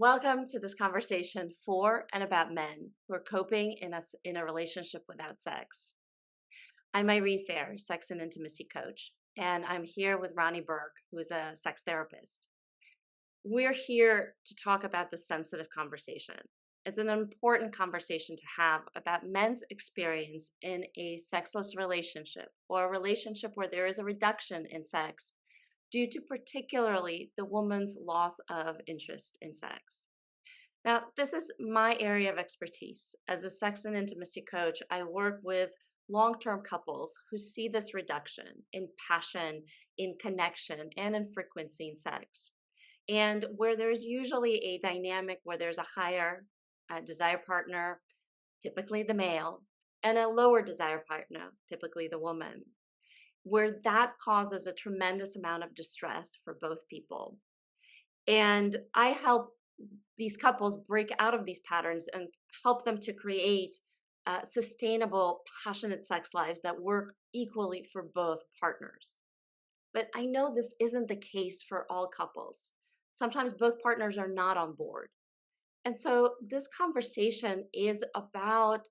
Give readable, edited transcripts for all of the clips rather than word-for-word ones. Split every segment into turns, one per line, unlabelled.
Welcome to this conversation for and about men who are coping in a relationship without sex. I'm Irene Fehr, sex and intimacy coach, and I'm here with Ronnie Burke, who is a sex therapist. We're here to talk about this sensitive conversation. It's an important conversation to have about men's experience in a sexless relationship or a relationship where there is a reduction in sex due to particularly the woman's loss of interest in sex. Now, this is my area of expertise. As a sex and intimacy coach, I work with long term couples who see this reduction in passion, in connection, and in frequency in sex. And where there's usually a dynamic where there's a higher desire partner, typically the male, and a lower desire partner, typically the woman, where that causes a tremendous amount of distress for both people. And I help these couples break out of these patterns and help them to create sustainable, passionate sex lives that work equally for both partners. But I know this isn't the case for all couples. Sometimes both partners are not on board. And so this conversation is about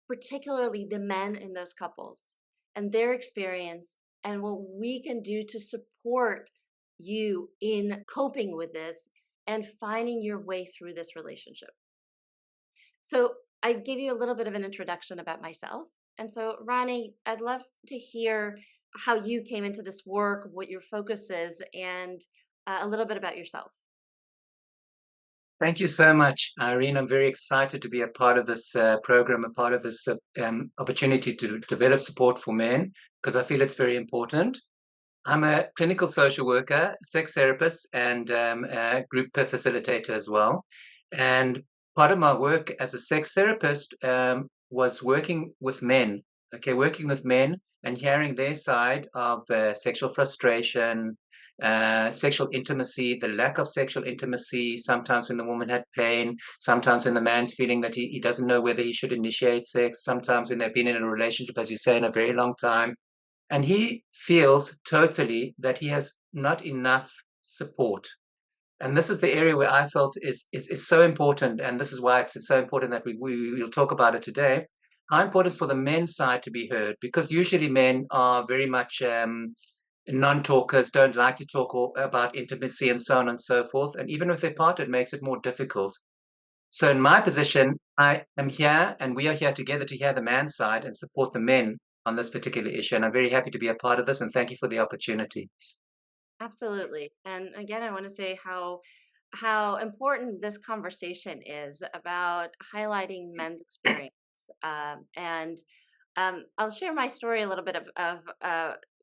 particularly the men in those couples and their experience and what we can do to support you in coping with this and finding your way through this relationship. So I gave you a little bit of an introduction about myself. And so, Ronnie, I'd love to hear how you came into this work, what your focus is, and a little bit about yourself.
Thank you so much, Irene. I'm very excited to be a part of this program, a part of this opportunity to develop support for men, because I feel it's very important. I'm a clinical social worker, sex therapist, and a group facilitator as well. And part of my work as a sex therapist was working with men, working with men and hearing their side of sexual frustration, sexual intimacy, the lack of sexual intimacy, sometimes when the woman had pain, sometimes when the man's feeling that he doesn't know whether he should initiate sex, sometimes when they've been in a relationship, as you say, in a very long time. And he feels totally that he has not enough support. And this is the area where I felt is so important. And this is why it's so important that we'll talk about it today. How important is for the men's side to be heard? Because usually men are very much non-talkers, don't like to talk about intimacy and so on and so forth. And even with their partner, it makes it more difficult. So in my position, I am here and we are here together to hear the man's side and support the men on this particular issue. And I'm very happy to be a part of this and thank you for the opportunity.
Absolutely. And again, I want to say how important this conversation is about highlighting men's experience. And I'll share my story a little bit of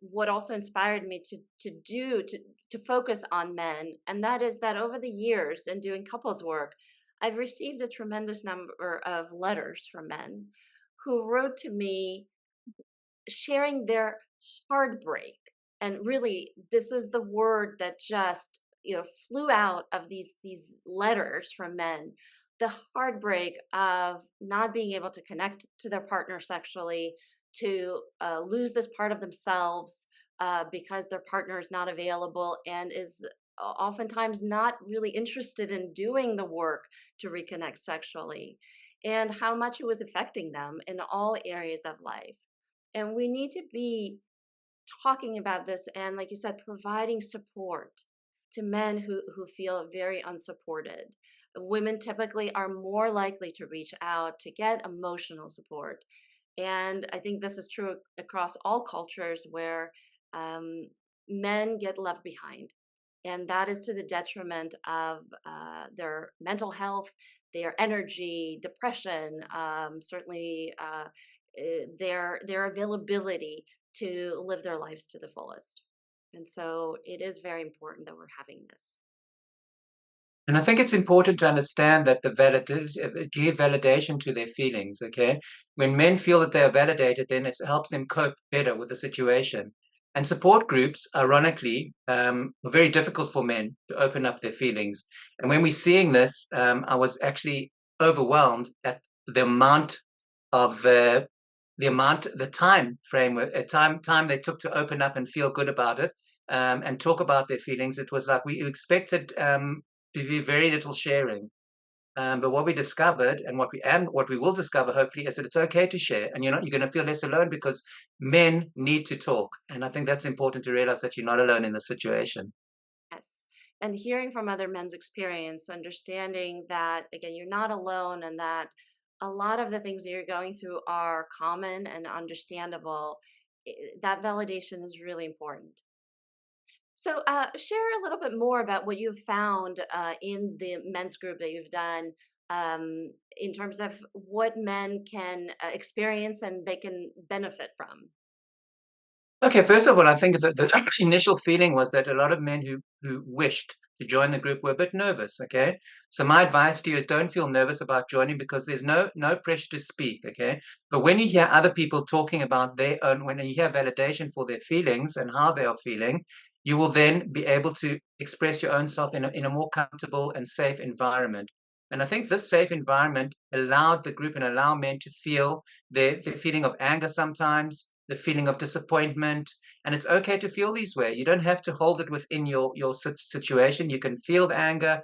what also inspired me to focus on men, and that is that over the years in doing couples work, I've received a tremendous number of letters from men who wrote to me sharing their heartbreak. And really, this is the word that just flew out of these letters from men, the heartbreak of not being able to connect to their partner sexually, to lose this part of themselves because their partner is not available and is oftentimes not really interested in doing the work to reconnect sexually, and how much it was affecting them in all areas of life. And we need to be talking about this and, like you said, providing support to men who feel very unsupported. Women typically are more likely to reach out to get emotional support. And I think this is true across all cultures where men get left behind. And that is to the detriment of their mental health, their energy, depression, certainly their availability to live their lives to the fullest. And so it is very important that we're having this.
And I think it's important to understand that give validation to their feelings. Okay, when men feel that they are validated, then it helps them cope better with the situation. And support groups, ironically, are very difficult for men to open up their feelings. And when we're seeing this, I was actually overwhelmed at the amount of the time frame, time they took to open up and feel good about it, and talk about their feelings. It was like we expected be very little sharing. But what we discovered, and what we will discover hopefully, is that it's okay to share, and you're going to feel less alone because men need to talk, and I think that's important to realize that you're not alone in the situation.
Yes. And hearing from other men's experience, understanding that, again, you're not alone and that a lot of the things that you're going through are common and understandable, that validation is really important. So, share a little bit more about what you've found in the men's group that you've done in terms of what men can experience and they can benefit from.
Okay, first of all, I think that the initial feeling was that a lot of men who wished to join the group were a bit nervous. Okay, so my advice to you is don't feel nervous about joining because there's no pressure to speak. Okay, but when you hear other people talking about their own, when you hear validation for their feelings and how they are feeling, you will then be able to express your own self in a more comfortable and safe environment. And I think this safe environment allowed the group and allow men to feel their feeling of anger sometimes, the feeling of disappointment, and it's okay to feel these way. You don't have to hold it within your situation. You can feel the anger,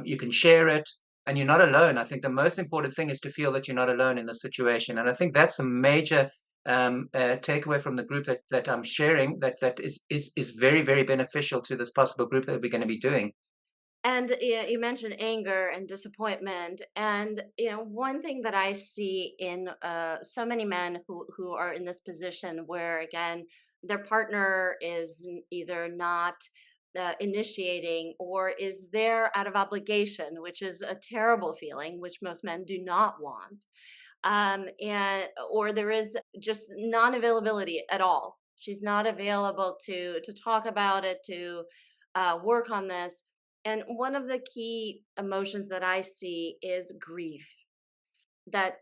you can share it, and you're not alone. I think the most important thing is to feel that you're not alone in the situation, and I think that's a major takeaway from the group that I'm sharing. That is very beneficial to this possible group that we're going to be doing.
And you mentioned anger and disappointment, and one thing that I see in so many men who are in this position, where again their partner is either not initiating or is there out of obligation, which is a terrible feeling, which most men do not want, and or there is just non-availability at all. She's not available to talk about it, to work on this. And one of the key emotions that I see is grief, that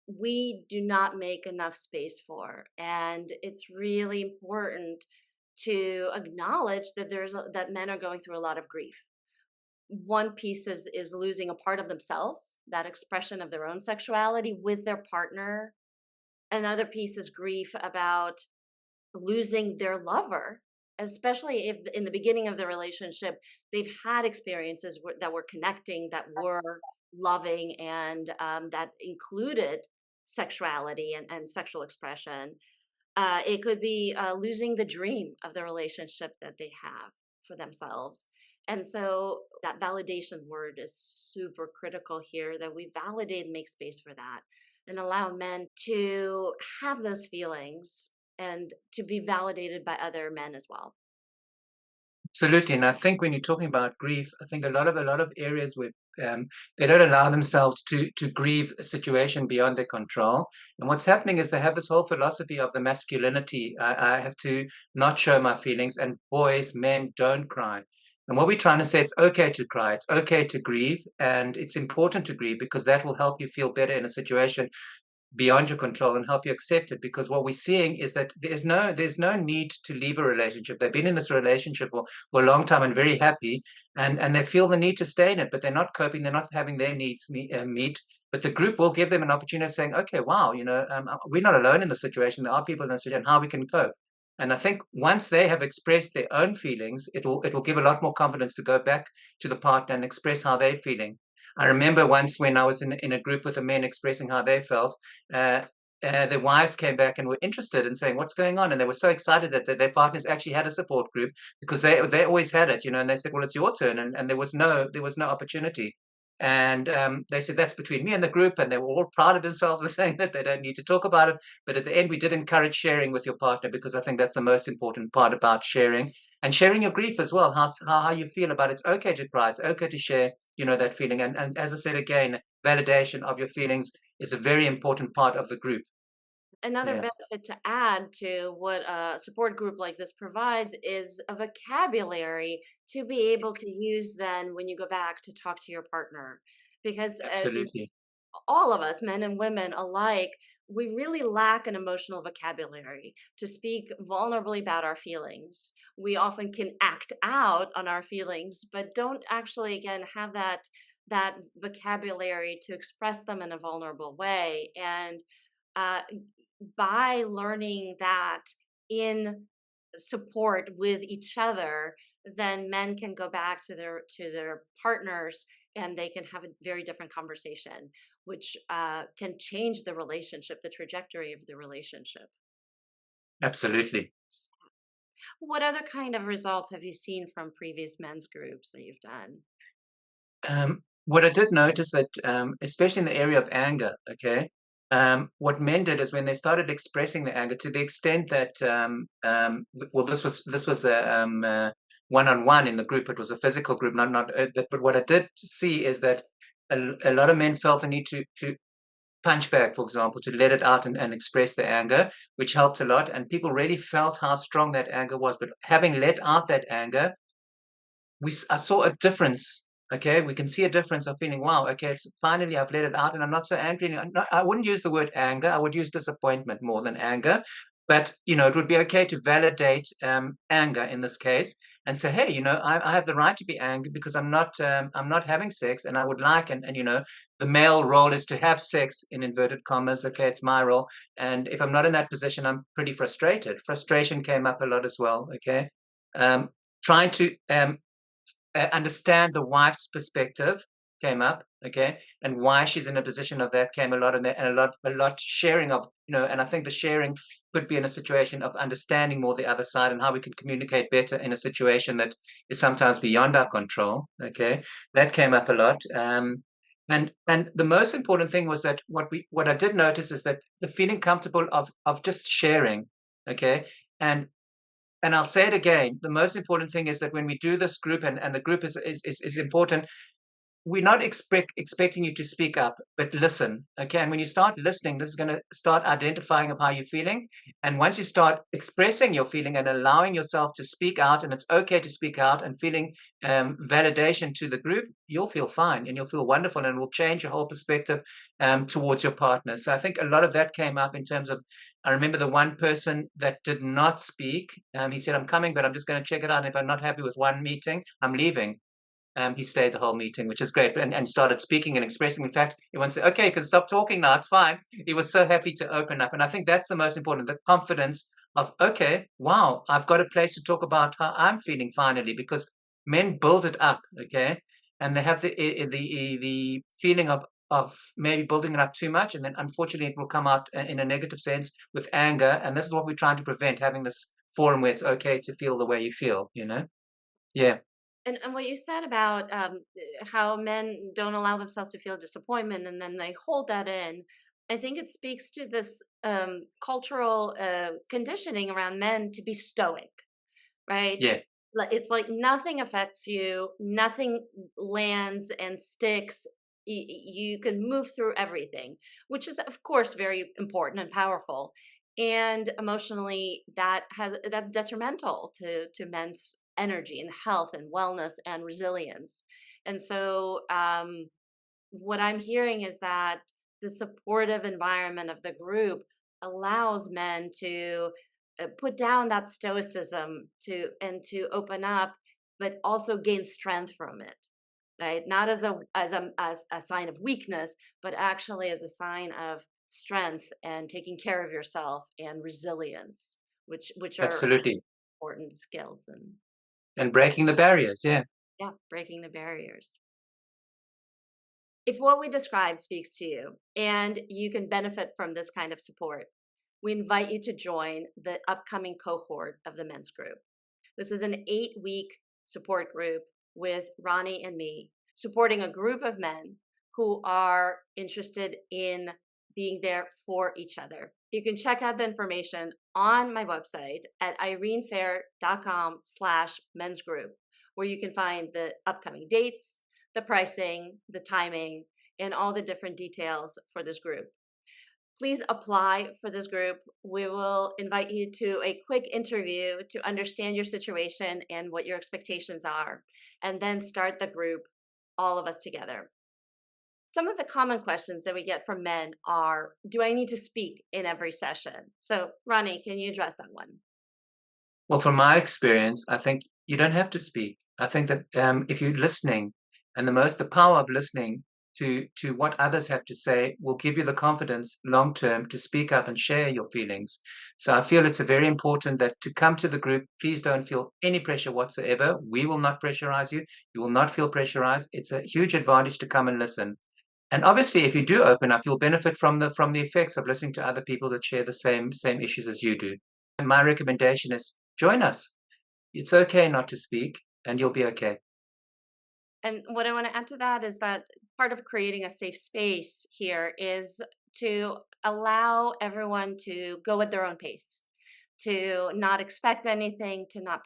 we do not make enough space for. And it's really important to acknowledge that that men are going through a lot of grief. One piece is losing a part of themselves, that expression of their own sexuality with their partner. Another piece is grief about losing their lover, especially if in the beginning of the relationship they've had experiences that were connecting, that were loving, and that included sexuality and sexual expression. It could be losing the dream of the relationship that they have for themselves. And so that validation word is super critical here, that we validate and make space for that and allow men to have those feelings and to be validated by other men as well.
Absolutely, and I think when you're talking about grief, I think a lot of areas where they don't allow themselves to grieve a situation beyond their control. And what's happening is they have this whole philosophy of the masculinity. I have to not show my feelings, and boys, men don't cry. And what we're trying to say, it's okay to cry, it's okay to grieve, and it's important to grieve because that will help you feel better in a situation beyond your control and help you accept it, because what we're seeing is that there's no need to leave a relationship. They've been in this relationship for a long time and very happy, and they feel the need to stay in it, but they're not coping, they're not having their needs meet. But the group will give them an opportunity of saying, okay, wow, we're not alone in the situation, there are people in the situation, how we can cope. And I think once they have expressed their own feelings, it will give a lot more confidence to go back to the partner and express how they're feeling. I remember once when I was in a group with the men expressing how they felt, uh, their wives came back and were interested in saying, "What's going on?" And they were so excited that their partners actually had a support group because they always had it, And they said, "Well, it's your turn," and there was no opportunity. And they said that's between me and the group, and they were all proud of themselves and saying that they don't need to talk about it. But at the end, we did encourage sharing with your partner because I think that's the most important part about sharing and sharing your grief as well. How you feel about it. It's okay to cry. It's okay to share that feeling. And as I said again, validation of your feelings is a very important part of the group.
Another
Yeah,
benefit to add to what a support group like this provides is a vocabulary to be able to use then when you go back to talk to your partner. Because
absolutely.
all of us, men and women alike, we really lack an emotional vocabulary to speak vulnerably about our feelings. We often can act out on our feelings, but don't actually, again, have that vocabulary to express them in a vulnerable way. And uh, by learning that in support with each other, then men can go back to their partners and they can have a very different conversation, which can change the relationship, the trajectory of the relationship.
Absolutely.
What other kind of results have you seen from previous men's groups that you've done?
What I did notice that, especially in the area of anger, okay, what men did is when they started expressing the anger to the extent that, well, this was a one-on-one in the group. It was a physical group, not. But what I did see is that a lot of men felt the need to punch back, for example, to let it out and express the anger, which helped a lot. And people really felt how strong that anger was. But having let out that anger, I saw a difference. Okay, we can see a difference of feeling, wow, okay, it's finally I've let it out and I'm not so angry. I wouldn't use the word anger. I would use disappointment more than anger. But it would be okay to validate anger in this case and say, hey, I have the right to be angry because I'm not having sex, and I would like, and the male role is to have sex in inverted commas. Okay, it's my role, and if I'm not in that position, I'm pretty frustrated. Frustration came up a lot as well. Okay, um, trying to understand the wife's perspective came up, okay, and why she's in a position of that came a lot in there, and a lot sharing of, and I think the sharing could be in a situation of understanding more the other side and how we can communicate better in a situation that is sometimes beyond our control. Okay, that came up a lot. And the most important thing was that what I did notice is that the feeling comfortable of just sharing, okay, and I'll say it again, the most important thing is that when we do this group, and the group is important, we're not expecting you to speak up, but listen. Okay. And when you start listening, this is going to start identifying of how you're feeling. And once you start expressing your feeling and allowing yourself to speak out, and it's okay to speak out and feeling validation to the group, you'll feel fine and you'll feel wonderful, and it will change your whole perspective towards your partner. So I think a lot of that came up in terms of, I remember the one person that did not speak. He said, I'm coming, but I'm just going to check it out. And if I'm not happy with one meeting, I'm leaving. He stayed the whole meeting, which is great, and started speaking and expressing. In fact, he once said, okay, you can stop talking now, it's fine. He was so happy to open up. And I think that's the most important, the confidence of, okay, wow, I've got a place to talk about how I'm feeling finally, because men build it up, okay? And they have the feeling of maybe building it up too much, and then unfortunately it will come out in a negative sense with anger. And this is what we're trying to prevent, having this forum where it's okay to feel the way you feel. Yeah.
And what you said about how men don't allow themselves to feel disappointment and then they hold that in, I think it speaks to this cultural conditioning around men to be stoic, right?
Yeah.
It's like nothing affects you, nothing lands and sticks. You can move through everything, which is of course very important and powerful. And emotionally, that's detrimental to men's energy and health and wellness and resilience. And so, what I'm hearing is that the supportive environment of the group allows men to put down that stoicism to open up, but also gain strength from it, right? Not as a sign of weakness, but actually as a sign of strength and taking care of yourself and resilience, which are
Absolutely.
important skills, and
And breaking the barriers, yeah.
yeah, breaking the barriers. If what we described speaks to you and you can benefit from this kind of support, we invite you to join the upcoming cohort of the men's group. This is an 8-week support group with Ronnie and me, supporting a group of men who are interested in being there for each other. You can check out the information on my website at irenefehr.com/men's group, where you can find the upcoming dates, the pricing, the timing, and all the different details for this group. Please apply for this group. We will invite you to a quick interview to understand your situation and what your expectations are, and then start the group, all of us together. Some of the common questions that we get from men are, do I need to speak in every session? So, Ronnie, can you address that one?
Well, from my experience, I think you don't have to speak. I think that if you're listening, and the power of listening to what others have to say will give you the confidence long term to speak up and share your feelings. So I feel it's very important that to come to the group, please don't feel any pressure whatsoever. We will not pressurize you. You will not feel pressurized. It's a huge advantage to come and listen. And obviously, if you do open up, you'll benefit from the effects of listening to other people that share the same issues as you do. And my recommendation is join us. It's okay not to speak, and you'll be okay.
And what I want to add to that is that part of creating a safe space here is to allow everyone to go at their own pace, to not expect anything, to not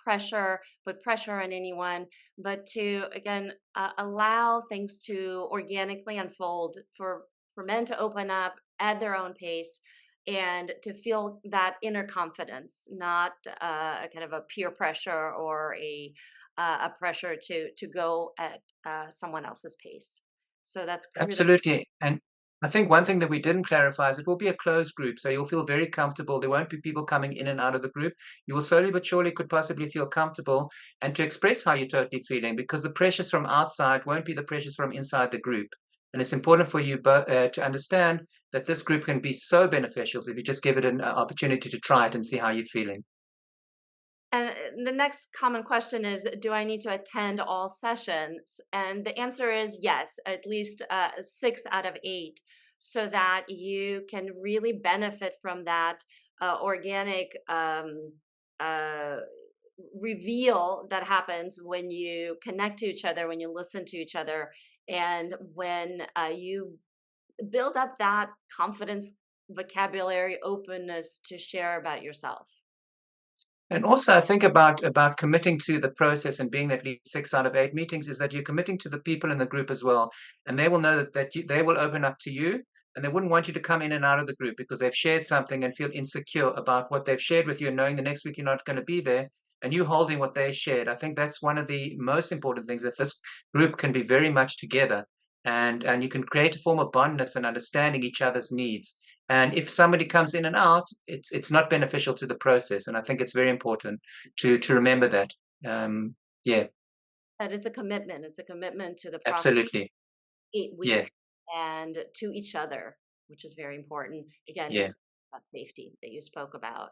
put pressure on anyone, but to, again, allow things to organically unfold for men to open up at their own pace and to feel that inner confidence, not a kind of a peer pressure or a pressure to go at someone else's pace. So that's critical.
Absolutely. And I think one thing that we didn't clarify is it will be a closed group, so you'll feel very comfortable. There won't be people coming in and out of the group. You will slowly but surely could possibly feel comfortable and to express how you're totally feeling, because the pressures from outside won't be the pressures from inside the group. And it's important for you to understand that this group can be so beneficial if you just give it an opportunity to try it and see how you're feeling.
And the next common question is, do I need to attend all sessions? And the answer is yes, at least 6 out of 8, so that you can really benefit from that organic uh, reveal that happens when you connect to each other, when you listen to each other, and when you build up that confidence, vocabulary, openness to share about yourself.
And also, I think about committing to the process and being at least 6 out of 8 meetings is that you're committing to the people in the group as well, and they will know they will open up to you, and they wouldn't want you to come in and out of the group because they've shared something and feel insecure about what they've shared with you, and knowing the next week you're not going to be there, and you holding what they shared. I think that's one of the most important things, that this group can be very much together, and you can create a form of bondness and understanding each other's needs. And if somebody comes in and out, it's not beneficial to the process. And I think it's very important to remember that. Yeah,
That it's a commitment. It's a commitment to the process,
absolutely.
8 weeks,
Yeah,
and to each other, which is very important. Again,
yeah,
that safety that you spoke about.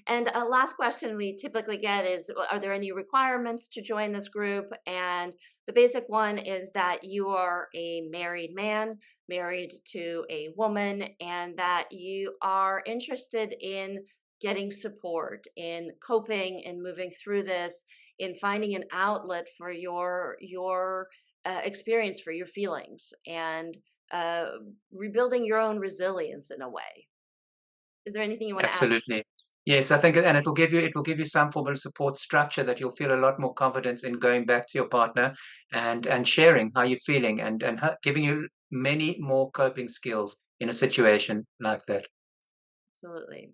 And a last question we typically get is, are there any requirements to join this group? And the basic one is that you are a married man, married to a woman, and that you are interested in getting support, in coping and moving through this, in finding an outlet for your experience, for your feelings, and uh, rebuilding your own resilience in a way. Is there anything you want to add?
absolutely. Yes, I think, and it will give you some form of support structure that you'll feel a lot more confident in going back to your partner and sharing how you're feeling and giving you many more coping skills in a situation like that.
Absolutely.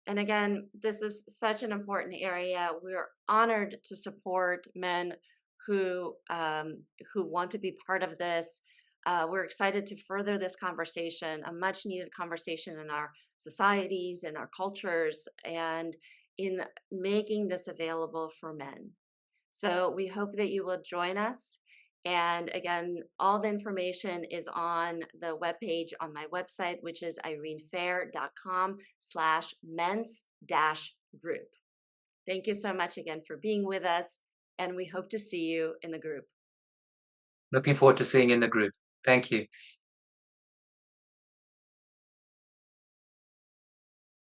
And again, this is such an important area. We're honored to support men who want to be part of this. We're excited to further this conversation, a much needed conversation in our societies, in our cultures, and in making this available for men. So we hope that you will join us. And again, all the information is on the webpage on my website, which is irenefehr.com/men's-group. Thank you so much again for being with us, and we hope to see you in the group.
Looking forward to seeing you in the group. Thank you.